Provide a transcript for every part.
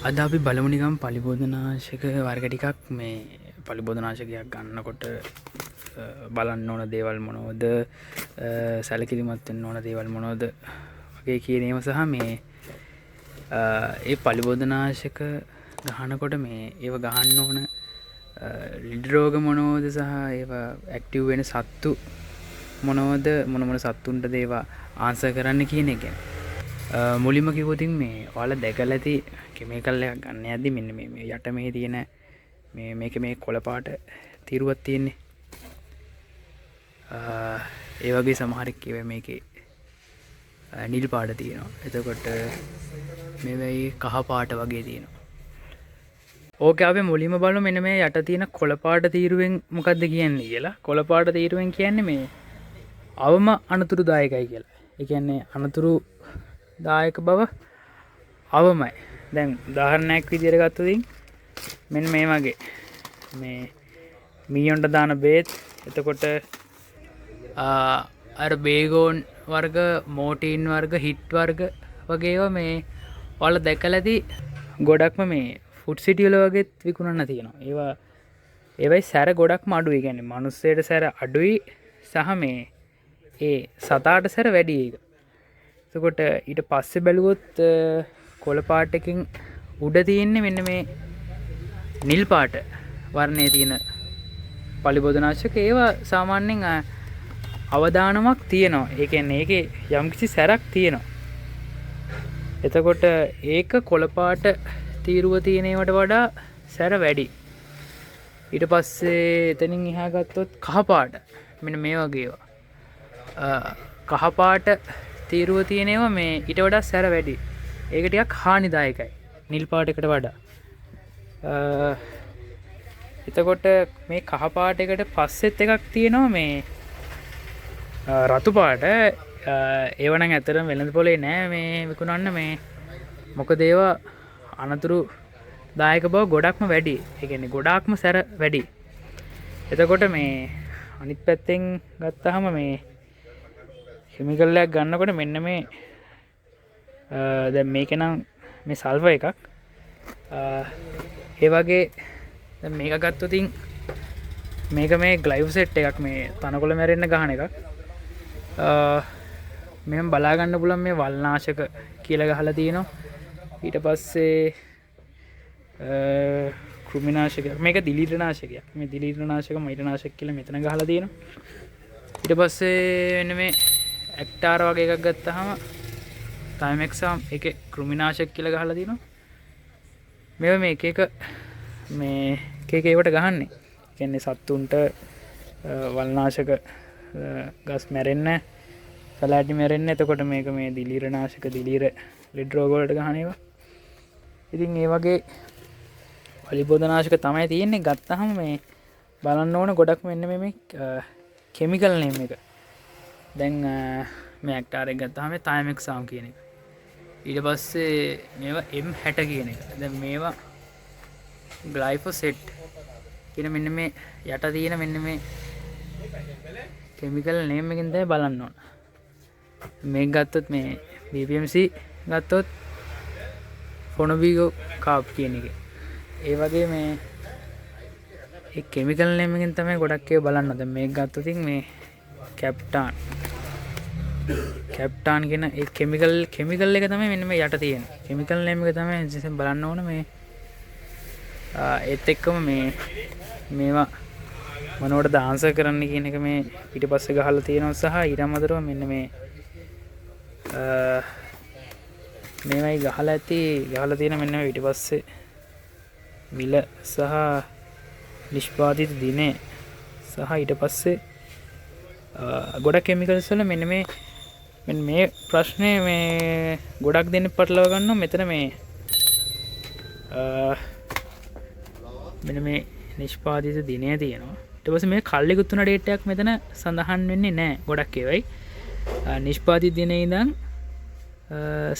අද අපි බලමු නිකම් පලිබෝධනාශක වර්ග ටිකක් මේ පලිබෝධනාශකයක් ගන්නකොට බලන්න ඕන දේවල් මොනවද, සැලකිලිමත් වෙන්න ඕන දේවල් මොනවද වගේ කියන ඒවා සහ මේ ඒ පලිබෝධනාශක ගහනකොට මේ ඒව ගහන්න ඕන ලෙඩ රෝග මොනවද සහ ඒවා ඇක්ටිව් වෙන සත්තු මොනවද, මොන සත්තුන්ට දේවා ආන්සර් කරන්න කියන එක. මුලින්ම කිව්වොතින් මේ ඔයාලා දැකලා ඇති කෙමිකල් එකක් ගන්න යද්දි මෙන්න මේ යට මේ තියෙන මේක මේ කොළ පාට තීරුවක් තියෙන්නේ. ඒ වගේ සමහරක් ඒවා මේකේ නිල් පාට තියෙනවා. එතකොට මේ වෙයි කහ පාට වගේ තියෙනවා. ඕකේ අපි මුලින්ම බලමු මෙන්න මේ යට තියෙන කොළ පාට තීරුවෙන් මොකද්ද කියන්නේ කියලා. කොළ පාට තීරුවෙන් කියන්නේ මේ අවම අනතුරුදායකයි කියලා. ඒ කියන්නේ අනතුරුදායක බව අවමයි. දැන් උදාහරණයක් විදිහට ගත්තොත් මෙන්න මේ වගේ මේ මීයොන්ට දාන බේත්, එතකොට අර බේගෝන් වර්ග, මෝටින් වර්ග, හිට් වර්ග වගේ ඒවා මේ ඔයාලා දැකලා ඇති ගොඩක්ම මේ ෆුඩ් සිටි වල වගේත් විකුණන්න තියෙනවා. ඒවයි සැර ගොඩක්ම අඩුයි. කියන්නේ මිනිස්සෙට සැර අඩුයි සහ මේ ඒ සතාට සැර වැඩි ඒක. එතකොට ඊට පස්සේ බැලුවොත් කොළ පාට එකකින් උඩ තියෙන්නේ මෙන්න මේ නිල් පාට වර්ණයේ තියෙන පලිබෝධනාශක. ඒවා සාමාන්‍යයෙන් අවදානමක් තියෙනවා. ඒ කියන්නේ ඒකේ යම්කිසි සැරක් තියෙනවා. එතකොට ඒක කොළ පාට තීරුව තියෙන ඒවට වඩා සැර වැඩි. ඊට පස්සේ එතනින් එහා ගත්තොත් කහ පාට මෙන්න මේ වගේ ඒවා. කහ පාට තීරුව තියෙන ඒවා මේ ඊට වඩා සැර වැඩි. ඒක ටිකක් හානිදායකයි නිල් පාටකට වඩා. එතකොට මේ කහ පාට එකට පස්සෙත් එකක් තියෙනවා මේ රතු පාට. ඒව නම් ඇත්තටම වෙළඳ පොලේ නෑ මේ විකුණන්න මේ. මොකද ඒවා අනතුරුදායක බව ගොඩක්ම වැඩි. ඒ කියන්නේ ගොඩාක්ම සැර වැඩි. එතකොට මේ අනිත් පැත්තෙන් ගත්තාම මේ කෙමිකල් එකක් ගන්නකොට මෙන්න මේ දැන් මේක නම් මේ සල්ෆර් එකක්. ඒ වගේ දැන් මේක ගත්තොත් මේක මේ ග්ලයිෆොසේට් එකක්, මේ තනකොළ මැරෙන්න ගහන එකක්. මෙහෙම බලා ගන්න පුළුවන් මේ වල්නාශක කියලා ගහලා තියෙනවා. ඊට පස්සේ කෘමිනාශකයක්, මේක දිලීරනාශකයක්. මේ දිලීරනාශක මෛත්‍රනාශක කියලා මෙතන ගහලා තියෙනවා. ඊට පස්සේ මෙන්න මේ ඇක්ටාර වගේ එකක් ගත්තාම තයිමෙක්සාම් ඒකේ කෘමිනාශක කියලා ගහලා තියෙනවා. මේව මේ එක එක ඒවට ගහන්නේ. කියන්නේ සත්තුන්ට වල්නාශක ගස් මැරෙන්න, සලාටි මැරෙන්න. එතකොට මේක මේ දිලීරනාශක, දිලීර ලෙඩ රෝග වලට ගහන ඒවා. ඉතින් ඒ වගේ පලිබෝධනාශක තමයි තියෙන්නේ. ගත්තාම මේ බලන්න ඕන ගොඩක් මෙන්න මේ කෙමිකල් නේම් එක. දැන් මේ ඇක්ටාර එක ගත්තාම තයිමෙක්සාම් කියන එක. ඊට පස්සේ මේවා M60 කියන එක. දැන් මේවා ග්ලයිෆොසේට් කියන මෙන්න මේ යට තියෙන මෙන්න මේ කෙමිකල් නේම් එකෙන් තමයි බලන්න ඕන. මේක ගත්තොත් මේ BPMC ගත්තොත් ෆොනොබිගෝ කාප් කියන එක. ඒ වගේ මේ ඒ කෙමිකල් නේම් එකෙන් තමයි ගොඩක් ඒවා බලන්න. දැන් මේක ගත්තොත් මේ කැප්ටාන් කියන ඒ කෙමිකල් එක තමයි මෙන්න මේ යට තියෙන. කෙමිකල් නේම් එක තමයි ඉතින් බලන්න ඕන මේ. ඒත් එක්කම මේවා මොනවටද ආන්සර් කරන්න කියන එක මේ ඊට පස්සේ ගහලා තියෙනවා. සහ ඊට අමතරව මෙන්න මේවයි ගහලා තියෙන මෙන්න ඊට පස්සේ මිල සහ නිෂ්පාදිත දිනය සහ ඊට පස්සේ ගොඩක් කෙමිකල්ස් වල මෙන්න මේ ප්‍රශ්නේ මේ ගොඩක් දෙනෙක් පටලවා ගන්නවා. මෙතන මෙන්න මේ නිෂ්පාදිත දිනය තියෙනවා. ඊට පස්සේ මේ කල්ලිකුත් තුන ඩේට් එකක් මෙතන සඳහන් වෙන්නේ නැහැ. ගොඩක් ඒවයි නිෂ්පාදිත දිනේ ඉඳන්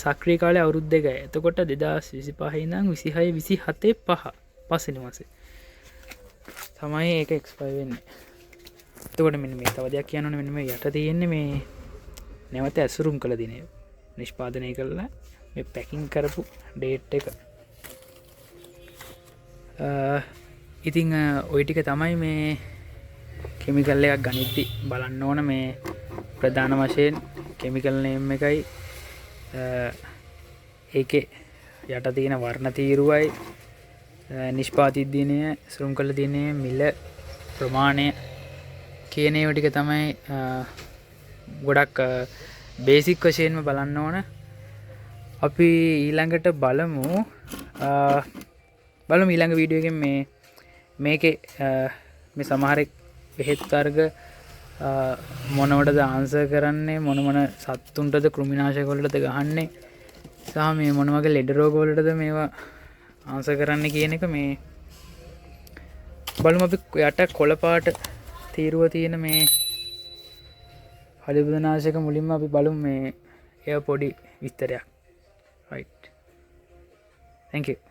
සක්‍රිය කාලය අවුරුදු 2යි. එතකොට 2025 ඉඳන් 26 27 පස්වෙනි මාසේ තමයි ඒක එක්ස්පයර් වෙන්නේ. එතකොට මෙන්න මේ තව දෙයක් කියන්න ඕනේ. මෙන්න මේ යට තියෙන්නේ මේ නැවත ඇසුරුම් කළ දිනය නිෂ්පාදනය කළා මේ පැකින් කරපු ඩේට් එක. ඉතිං ඔය ටික තමයි මේ කෙමිකල් එකක් ගනිද්දි බලන්න ඕන මේ ප්‍රධාන වශයෙන් කෙමිකල් නේම් එකයි ඒක යට තියෙන වර්ණ තීරුවයි නිෂ්පාතිද්දිනය සුරුම් කළ තියනේ මිල ප්‍රමාණය කියනේව ටික තමයි ගොඩක් බේසික් වශයෙන්ම බලන්න ඕන. අපි ඊළඟට බලමු ඊළඟ වීඩියෝ එකෙන් මේකේ මේ සමහරෙක් බෙහෙත් වර්ග මොනවටද ආන්සර් කරන්නේ මොන සත්තුන්ටද කෘමිනාශක වලටද ගහන්නේ සහ මේ මොන වගේ ලෙඩ රෝග වලටද මේවා ආන්සර් කරන්න කියන එක මේ බලමු. අපි යට කොළ පාට තීරුව තියෙන මේ හලිබුදනාශක මුලින්ම අපි බලමු මේ එය පොඩි විස්තරයක්. right, thank you.